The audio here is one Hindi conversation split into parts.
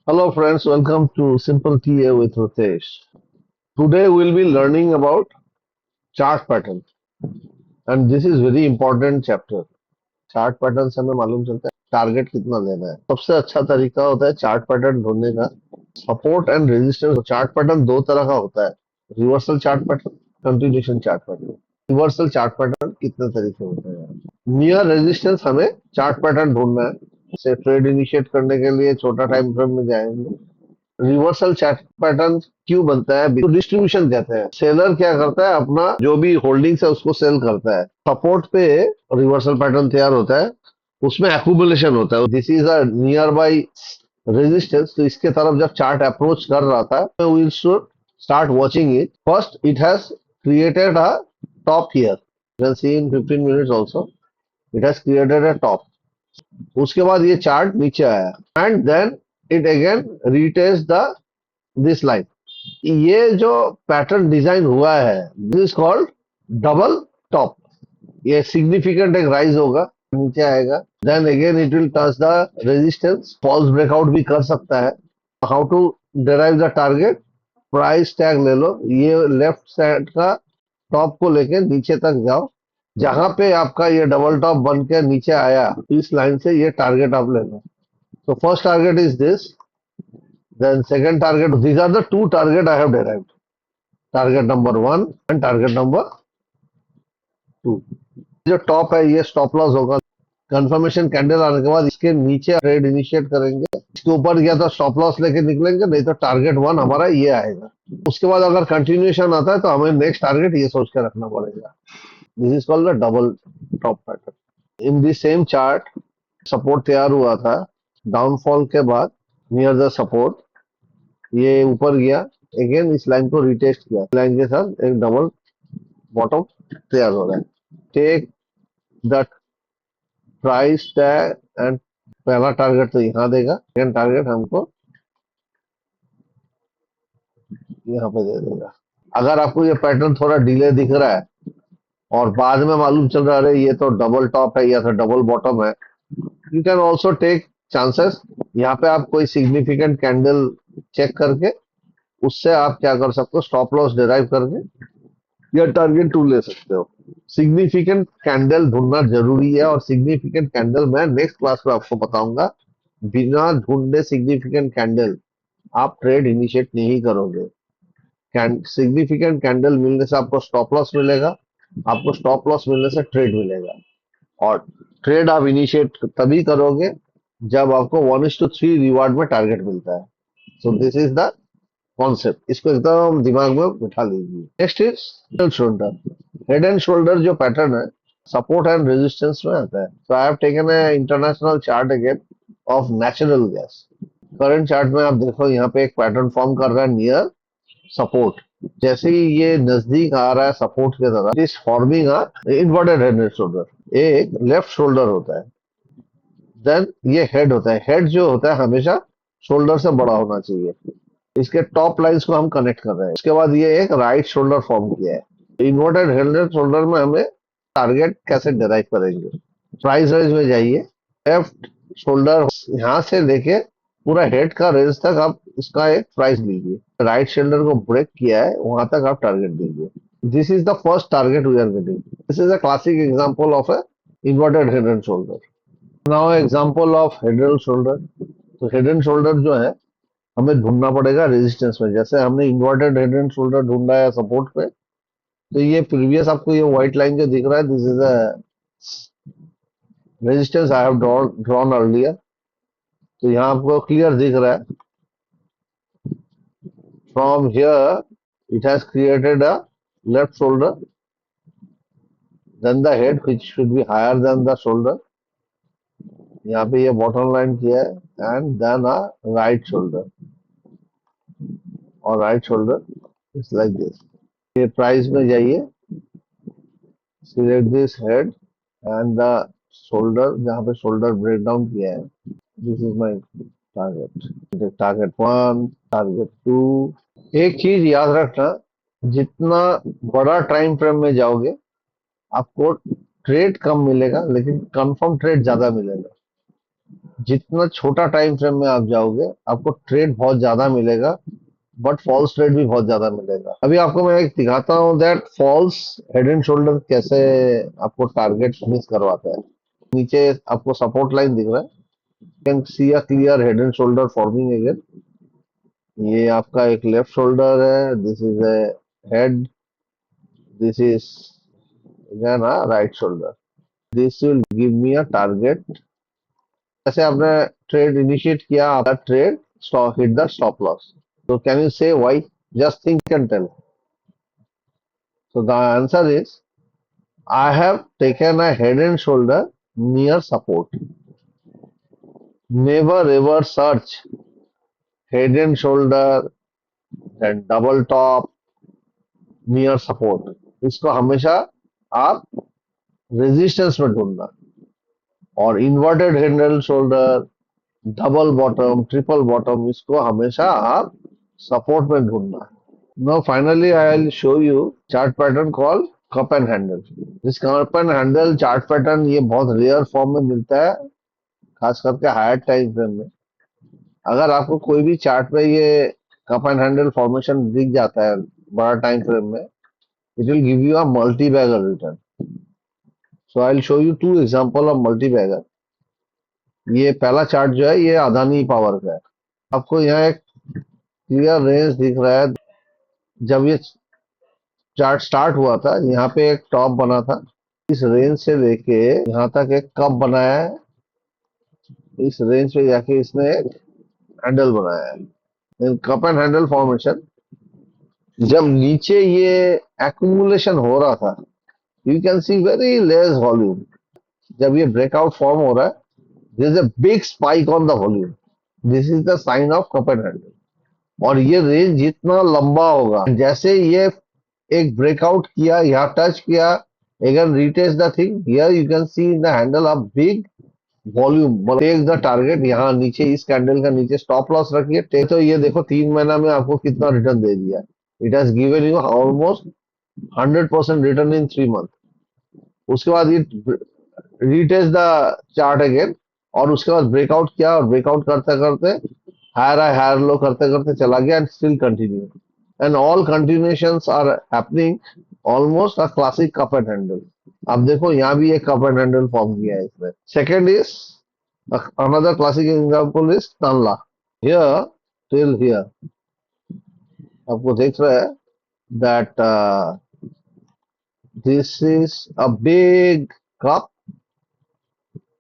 Hello friends, welcome to Simple TA with Ritesh. Today we'll be learning about chart pattern and this is very important chapter. Chart pattern से हमें मालूम चलता है टारगेट कितना लेना है। सबसे अच्छा तरीका होता है चार्ट पैटर्न ढूंढने का। Support and resistance chart pattern दो तरह का होता है, reversal chart pattern, continuation chart pattern. Reversal chart pattern कितने तरीके होते हैं। नियर रेजिस्टेंस हमें चार्ट पैटर्न ढूंढना है, से ट्रेड इनिशिएट करने के लिए छोटा टाइम फ्रेम में जाएंगे। रिवर्सल चार्ट पैटर्न क्यों बनता है? तो डिस्ट्रीब्यूशन कहते हैं। सेलर क्या करता है, अपना जो भी होल्डिंग्स है उसको सेल करता है। सपोर्ट पे रिवर्सल पैटर्न तैयार होता है, उसमें एक्यूमुलेशन होता है। This is a near by resistance, तो इसके तरफ जब चार्ट अप्रोच कर रहा था तो we should start watching it. First it has created a top here, you can see in 15 minutes also it has created a top. उसके बाद ये चार्ट नीचे आया and then it again retest the this line. ये जो पैटर्न डिजाइन हुआ है this is called double top. ये सिग्निफिकेंट एक राइज होगा, नीचे आएगा, then again it will touch the resistance, false breakout भी कर सकता है। How to derive the target? Price tag ले लो, ये लेफ्ट साइड का टॉप को लेके नीचे तक जाओ, जहां पे आपका ये डबल टॉप बन के नीचे आया इस लाइन से ये टारगेट आप ले लो। So first target is this, then second target. These are the two target I have derived. Target number one and target number two. जो टॉप है ये स्टॉप लॉस होगा। कंफर्मेशन कैंडल आने के बाद इसके नीचे ट्रेड इनिशिएट करेंगे, इसके ऊपर गया तो स्टॉप लॉस लेके निकलेंगे, नहीं तो टारगेट वन हमारा ये आएगा। उसके बाद अगर कंटिन्यूएशन आता है तो हमें नेक्स्ट टारगेट ये सोच के रखना पड़ेगा। This is called the double top pattern. In this same chart support तैयार हुआ था, डाउनफॉल के बाद नियर द सपोर्ट ये ऊपर गया, अगेन इस लाइन को रिटेस्ट किया, लाइन के साथ एक डबल बॉटम तैयार हो रहा है। Take the price tag and पहला टारगेट तो यहाँ देगा, सेकंड टारगेट हमको यहाँ पे दे देगा। अगर आपको ये पैटर्न थोड़ा डिले दिख रहा है और बाद में मालूम चल रहा है ये तो डबल टॉप है या तो डबल बॉटम है, you can also take chances. यहाँ पे आप कोई सिग्निफिकेंट कैंडल चेक करके उससे आप क्या कर सकते हो, स्टॉप लॉस डिराइव करके या टारगेट टू ले सकते हो। सिग्निफिकेंट कैंडल ढूंढना जरूरी है और सिग्निफिकेंट कैंडल मैं नेक्स्ट क्लास में आपको बताऊंगा। बिना ढूंढे सिग्निफिकेंट कैंडल आप ट्रेड इनिशिएट नहीं करोगे। सिग्निफिकेंट कैंडल मिलने से आपको स्टॉप लॉस मिलेगा, आपको स्टॉप लॉस मिलने से ट्रेड मिलेगा, और ट्रेड आप इनिशिएट तभी करोगे जब आपको 1:3 रिवार्ड में टारगेट मिलता है। So this is the concept, इसको एकदम दिमाग में बिठा लीजिए। Next is head and shoulder. Head and shoulder जो पैटर्न है सपोर्ट एंड रेजिस्टेंस में आता है। तो I have taken a international chart again of natural gas. Current chart में आप देखो यहाँ पे एक पैटर्न फॉर्म कर रहा है नियर सपोर्ट। जैसे ही ये नजदीक आ रहा है सपोर्ट के तरफ, it is forming a inverted head and shoulder. एक लेफ्ट शोल्डर होता है, देन ये हेड होता है। हेड जो होता है हमेशा शोल्डर से बड़ा होना चाहिए। इसके टॉप लाइंस को हम कनेक्ट कर रहे हैं। उसके बाद ये एक राइट शोल्डर फॉर्म किया है। इन्वर्टेड हेड एंड शोल्डर में हमें टारगेट कैसे डिराइव करेंगे? प्राइस रेंज में जाइए, लेफ्ट शोल्डर यहाँ से लेके पूरा हेड का रेंज तक आप इसका एक प्राइस लीजिए। राइट शोल्डर को ब्रेक किया है वहां तक आप टारगेट दीजिए। This is the first target we are getting. This is a classic example of a inverted head and shoulder. Now example of head and shoulder. तो हेड एंड शोल्डर जो है हमें ढूंढना पड़ेगा रेजिस्टेंस में। जैसे हमने इन्वर्टेड हेड एंड शोल्डर ढूंढा है सपोर्ट पे, तो ये प्रीवियस आपको ये व्हाइट लाइन जो दिख रहा है this is a resistance I have drawn earlier. तो यहाँ आपको क्लियर दिख रहा है, from here it has created a left shoulder, then the head which should be higher than the shoulder. यहाँ पे ये बॉटम लाइन किया है and then a right shoulder, और right shoulder is like this. ये प्राइस में जाइए, select this head and the shoulder, जहाँ पे शोल्डर ब्रेक डाउन किया है, this is my target. Target one, target two. एक चीज याद रखना, जितना बड़ा टाइम फ्रेम में जाओगे आपको ट्रेड कम मिलेगा लेकिन कंफर्म ट्रेड ज्यादा मिलेगा। जितना छोटा टाइम फ्रेम में आप जाओगे आपको ट्रेड बहुत ज्यादा मिलेगा, बट फॉल्स ट्रेड भी बहुत ज्यादा मिलेगा। अभी आपको मैं एक दिखाता हूँ that false head and shoulder कैसे आपको टारगेट मिस करवाता है। नीचे आपको सपोर्ट लाइन दिख रहा है, can see a clear head and shoulder forming again. ये आपका एक लेफ्ट शोल्डर है, this is a head, this is again a right shoulder. This will give me a target. जैसे आपने ट्रेड इनिशिएट किया, आपका trade stop hit the stop loss. So can you say why? Just think and tell. So the answer is I have taken a head and shoulder near support. Never ever search head and shoulder and double top near support. इसको हमेशा आप रेजिस्टेंस में ढूंढना, और inverted head and shoulder, double bottom, triple bottom, इसको हमेशा आप सपोर्ट में ढूंढना। Now finally I'll show you chart pattern called cup and handle. This cup and handle chart pattern ये बहुत रेयर फॉर्म में मिलता है, खास करके हायर टाइम फ्रेम में। अगर आपको कोई भी चार्ट पे ये कप एंड हैंडल फॉर्मेशन दिख जाता है बड़ा टाइम फ्रेम में, it will give you a multi bagger return. So I will show you two example of multi bagger. ये पहला चार्ट जो है ये अदानी पावर का है। आपको यहाँ एक क्लियर रेंज दिख रहा है। जब ये चार्ट स्टार्ट हुआ था यहाँ पे एक टॉप बना था, इस रेंज से लेके यहाँ तक एक कप बनाया है, इस रेंज पे जाके इसने एक हैंडल बनाया है। कप एंड हैंडल फॉर्मेशन, जब नीचे ये एक्यूमुलेशन हो रहा था, you can see very less volume. जब ये ब्रेकआउट फॉर्म हो रहा है, this is a big spike on the volume, this is the sign of cup and handle. और ये रेंज जितना लंबा होगा, जैसे ये एक ब्रेकआउट किया, यहाँ टच किया, again retest the thing, here you can see in the handle a big volume. Take the target, यहाँ नीचे इस कैंडल का नीचे स्टॉप लॉस रखिए, टेक। तो ये देखो 3 महीना में आपको कितना रिटर्न दे दिया। It has given you almost 100% return in 3 month. उसके बाद ये रीटेस्ट द चार्ट अगेन, और उसके बाद ब्रेकआउट किया, और ब्रेकआउट करते करते हायर हाई हायर लो करते करते चला गया, and still continue, and all continuations are happening almost a classic cup and handle. अब देखो यहाँ भी एक कप एंड हैंडल फॉर्म किया है इसमें। Second is another classic example is Tanla. Here till here आपको देख रहा है that this is a big cup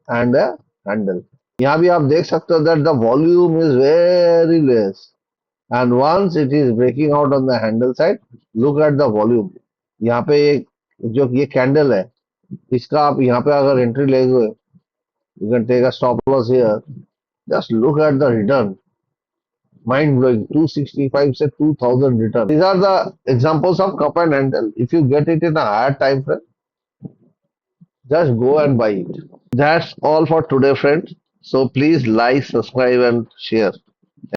and a handle. यहाँ भी आप देख सकते हो that the volume is very less, and once it is breaking out on the handle side, look at the volume. यहाँ पे एक जो ये कैंडल है, इसका आप यहाँ पे अगर एंट्री लेगे, you can take a stop loss here. Just look at the return. Mind blowing, 265 से 2000 return. These are the examples of cup and handle. If you get it in a higher time frame, just go and buy it. That's all for today, friends. So please like, subscribe, and share.